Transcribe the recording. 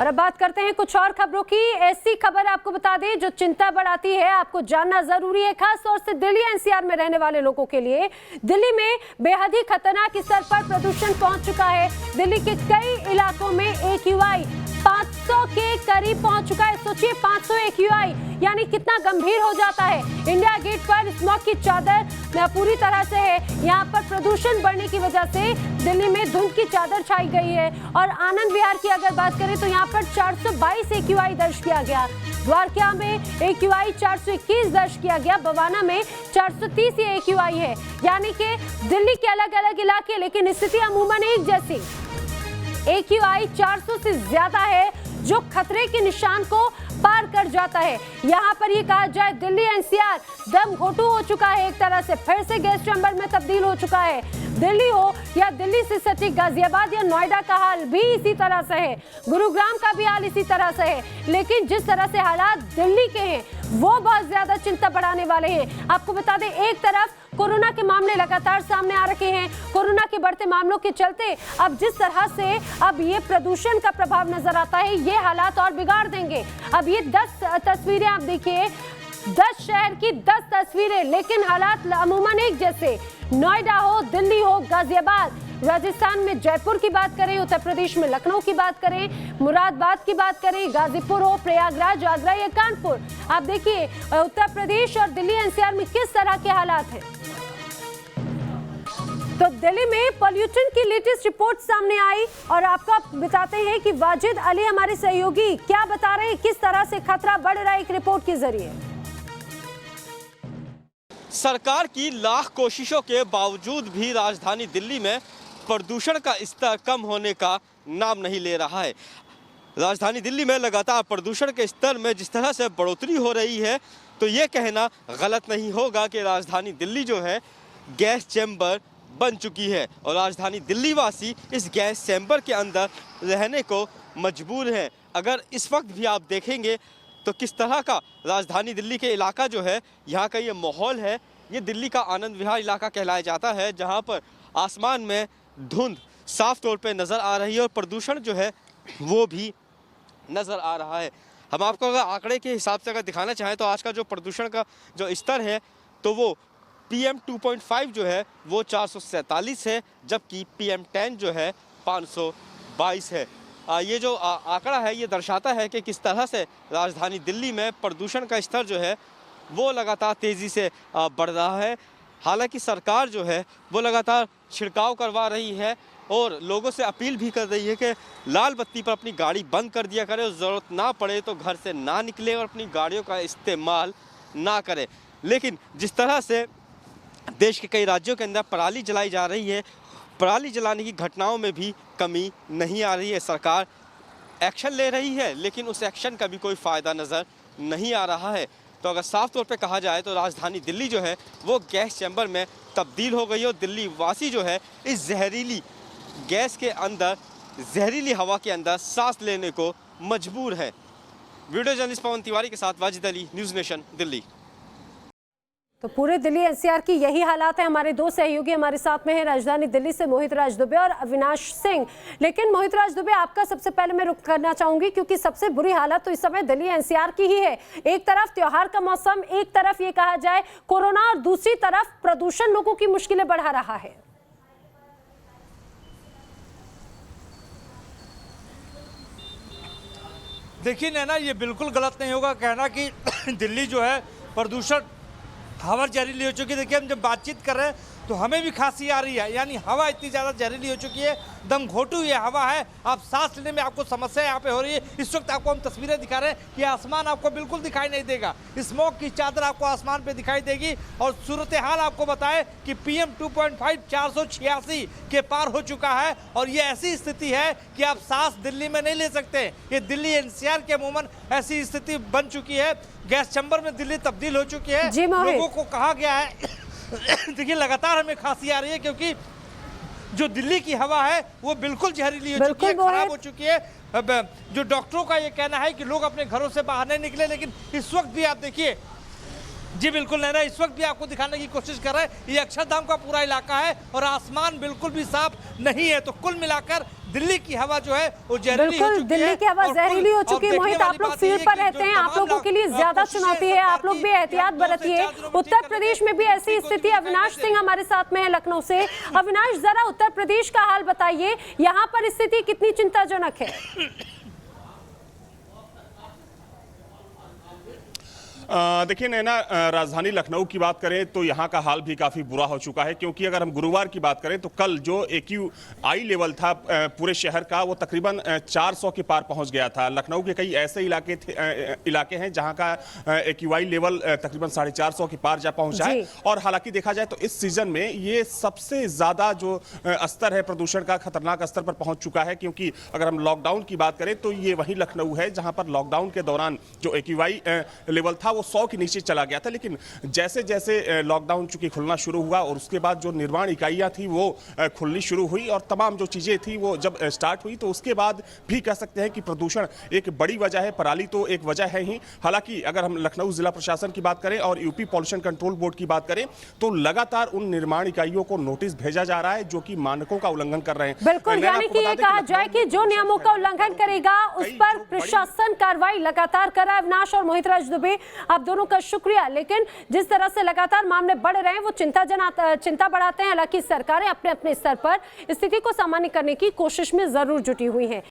और अब बात करते हैं कुछ और खबरों की। ऐसी खबर आपको बता दें जो चिंता बढ़ाती है, आपको जानना जरूरी है, खास तौर से दिल्ली एनसीआर में रहने वाले लोगों के लिए। दिल्ली में बेहद ही खतरनाक स्तर पर प्रदूषण पहुंच चुका है। दिल्ली के कई इलाकों में AQI 500 के करीब पहुंच चुका है। सोचिए 500 AQI यानी कितना गंभीर हो जाता है। इंडिया गेट पर स्मॉग की चादर पूरी तरह से है। यहाँ पर प्रदूषण बढ़ने की वजह से दिल्ली में धुंध की चादर छाई गई है। और आनंद विहार की अगर बात करें तो यहाँ पर 422 AQI दर्ज किया गया। द्वारका में AQI 421 दर्ज किया गया। बवाना में 430 AQI है। यानी कि दिल्ली के अलग अलग इलाके, लेकिन स्थिति अमूमन एक जैसी। AQI 400 से ज्यादा है जो खतरे के निशान को पार कर जाता है। यहाँ पर ये कहा जाए दिल्ली एनसीआर दम घोटू हो चुका है, एक तरह से फिर से गैस चैम्बर में तब्दील हो चुका है। दिल्ली हो या दिल्ली से सटी गाजियाबाद या नोएडा का हाल भी इसी तरह से है। गुरुग्राम का भी हाल इसी तरह से है। लेकिन जिस तरह से हालात दिल्ली के हैं वो बहुत ज्यादा चिंता बढ़ाने वाले हैं। आपको बता दें, एक तरफ कोरोना के मामले लगातार सामने आ रखे हैं। कोरोना के बढ़ते मामलों के चलते अब जिस तरह से अब ये प्रदूषण का प्रभाव नजर आता है, ये हालात और बिगाड़ देंगे। अब ये 10 तस्वीरें आप देखिए, 10 शहर की 10 तस्वीरें, लेकिन हालात अमूमन एक जैसे। नोएडा हो, दिल्ली हो, गाजियाबाद, राजस्थान में जयपुर की बात करें, उत्तर प्रदेश में लखनऊ की बात करें, मुरादाबाद की बात करें, गाजीपुर हो, प्रयागराज, आगरा या कानपुर, आप देखिए उत्तर प्रदेश और दिल्ली एनसीआर में किस तरह के हालात हैं। तो दिल्ली में पॉल्यूशन की लेटेस्ट रिपोर्ट सामने आई और आपको बताते हैं कि वाजिद अली हमारे सहयोगी क्या बता रहे हैं, किस तरह से खतरा बढ़ रहा है एक रिपोर्ट के जरिए। सरकार की लाख कोशिशों के बावजूद भी राजधानी दिल्ली में प्रदूषण का स्तर कम होने का नाम नहीं ले रहा है। राजधानी दिल्ली में लगातार प्रदूषण के स्तर में जिस तरह से बढ़ोतरी हो रही है, तो ये कहना गलत नहीं होगा कि राजधानी दिल्ली जो है गैस चैम्बर बन चुकी है और राजधानी दिल्ली वासी इस गैस चैम्बर के अंदर रहने को मजबूर हैं। अगर इस वक्त भी आप देखेंगे तो किस तरह का राजधानी दिल्ली के इलाका जो है, यहाँ का ये माहौल है, ये दिल्ली का आनंद विहार इलाका कहलाया जाता है, जहाँ पर आसमान में धुंध साफ तौर पे नज़र आ रही है और प्रदूषण जो है वो भी नज़र आ रहा है। हम आपको अगर आंकड़े के हिसाब से अगर दिखाना चाहें तो आज का जो प्रदूषण का जो स्तर है तो वो PM 2.5 जो है वो 447 है, जबकि PM 10 जो है 522 है। ये जो आंकड़ा है ये दर्शाता है कि किस तरह से राजधानी दिल्ली में प्रदूषण का स्तर जो है वो लगातार तेज़ी से बढ़ रहा है। हालांकि सरकार जो है वो लगातार छिड़काव करवा रही है और लोगों से अपील भी कर रही है कि लाल बत्ती पर अपनी गाड़ी बंद कर दिया करें, ज़रूरत ना पड़े तो घर से ना निकले और अपनी गाड़ियों का इस्तेमाल ना करें। लेकिन जिस तरह से देश के कई राज्यों के अंदर पराली जलाई जा रही है, पराली जलाने की घटनाओं में भी कमी नहीं आ रही है। सरकार एक्शन ले रही है लेकिन उस एक्शन का भी कोई फ़ायदा नज़र नहीं आ रहा है। तो अगर साफ तौर पे कहा जाए तो राजधानी दिल्ली जो है वो गैस चैम्बर में तब्दील हो गई है और दिल्ली वासी जो है इस जहरीली गैस के अंदर, जहरीली हवा के अंदर सांस लेने को मजबूर है। वीडियो जर्नलिस्ट पवन तिवारी के साथ वाजिद अली, न्यूज़ नेशन, दिल्ली। तो पूरे दिल्ली एनसीआर की यही हालात है। हमारे दो सहयोगी हमारे साथ में हैं, राजधानी दिल्ली से मोहित राज दुबे और अविनाश सिंह। लेकिन मोहित राज दुबे, आपका सबसे पहले मैं रुख करना चाहूंगी क्योंकि सबसे बुरी हालत तो इस समय दिल्ली एनसीआर की ही है। एक तरफ त्योहार का मौसम, एक तरफ ये कहा जाए कोरोना और दूसरी तरफ प्रदूषण लोगों की मुश्किलें बढ़ा रहा है। देखिए नैना, ये बिल्कुल गलत नहीं होगा कहना कि दिल्ली जो है प्रदूषण हवा जहरीली हो चुकी है। देखिए हम जब बातचीत कर रहे हैं तो हमें भी खांसी आ रही है, यानी हवा इतनी ज़्यादा जहरीली हो चुकी है, दम घोटू ये हवा है। आप सांस लेने में आपको समस्या यहाँ पे हो रही है। इस वक्त आपको हम तस्वीरें दिखा रहे हैं कि आसमान आपको बिल्कुल दिखाई नहीं देगा, स्मोक की चादर आपको आसमान पे दिखाई देगी। और सूरत हाल आपको बताएं कि PM 2.5 486 के पार हो चुका है और ये ऐसी स्थिति है कि आप सांस दिल्ली में नहीं ले सकते। ये दिल्ली एनसीआर के अमूमन ऐसी स्थिति बन चुकी है। गैस चैम्बर में दिल्ली तब्दील हो चुकी है। लोगों को कहा गया है देखिए लगातार हमें खांसी आ रही है क्योंकि जो दिल्ली की हवा है वो बिल्कुल जहरीली हो चुकी है, खराब हो चुकी है। अब जो डॉक्टरों का ये कहना है कि लोग अपने घरों से बाहर नहीं निकले, लेकिन इस वक्त भी आप देखिए जी बिल्कुल नैना, इस वक्त भी आपको दिखाने की कोशिश कर रहे हैं, ये अक्षरधाम का पूरा इलाका है और आसमान बिल्कुल भी साफ नहीं है। तो कुल मिलाकर दिल्ली की हवा जो है वो जहरीली हो बिल्कुल, चुकी है। दिल्ली की हवा और जहरीली हो कुल- चुकी है। और मोहित, देखने आप वाली लोग बात फील्ड ये पर है कि रहते जो हैं, आप तमाम लोगों के लिए लोग ज्यादा कोशिशें चुनौती है, सरकार आप लोग की भी एहतियात कि हम 2 से बरतिए। 4 दिनों में उत्तर ठीक प्रदेश कर में भी देंगे। ऐसी को स्थिति, दिखाई अविनाश देते सिंह हमारे साथ में है लखनऊ से। अविनाश, जरा उत्तर प्रदेश का हाल बताइए, यहाँ पर स्थिति कितनी चिंताजनक है? देखिए नैना, राजधानी लखनऊ की बात करें तो यहाँ का हाल भी काफ़ी बुरा हो चुका है, क्योंकि अगर हम गुरुवार की बात करें तो कल जो AQI लेवल था पूरे शहर का, वो तकरीबन 400 के पार पहुँच गया था। लखनऊ के कई ऐसे इलाके हैं जहाँ का AQI लेवल तकरीबन 450 के पार जा पहुँचा है। और हालांकि देखा जाए तो इस सीजन में ये सबसे ज़्यादा जो स्तर है प्रदूषण का, खतरनाक स्तर पर पहुँच चुका है। क्योंकि अगर हम लॉकडाउन की बात करें तो ये वही लखनऊ है जहाँ पर लॉकडाउन के दौरान जो AQI लेवल था वो 100 के नीचे चला गया था। लेकिन जैसे जैसे लॉकडाउन चूंकि खुलना शुरू हुआ और उसके बाद जो निर्माण इकाइयां थी वो खुलनी शुरू हुई और तमाम जो चीज़ें थी वो जब स्टार्ट हुई तो उसके बाद भी कह सकते हैं कि प्रदूषण एक बड़ी वजह है, पराली तो एक वजह है ही। हालांकि अगर हम लखनऊ जिला प्रशासन की बात करें और यूपी पॉल्यूशन कंट्रोल बोर्ड की बात करें तो लगातार उन निर्माण इकाइयों को नोटिस भेजा जा रहा है जो कि मानकों का उल्लंघन कर रहे हैं। बिल्कुल, यानी कि ये कहा जाए कि जो नियमों का उल्लंघन करेगा उस पर प्रशासन कार्रवाई लगातार कर रहा है। अविनाश और मोहित राज दुबे, आप दोनों का शुक्रिया। लेकिन जिस तरह से लगातार मामले बढ़ रहे हैं वो चिंता बढ़ाते हैं। हालांकि सरकारें अपने अपने स्तर पर स्थिति को सामान्य करने की कोशिश में जरूर जुटी हुई हैं।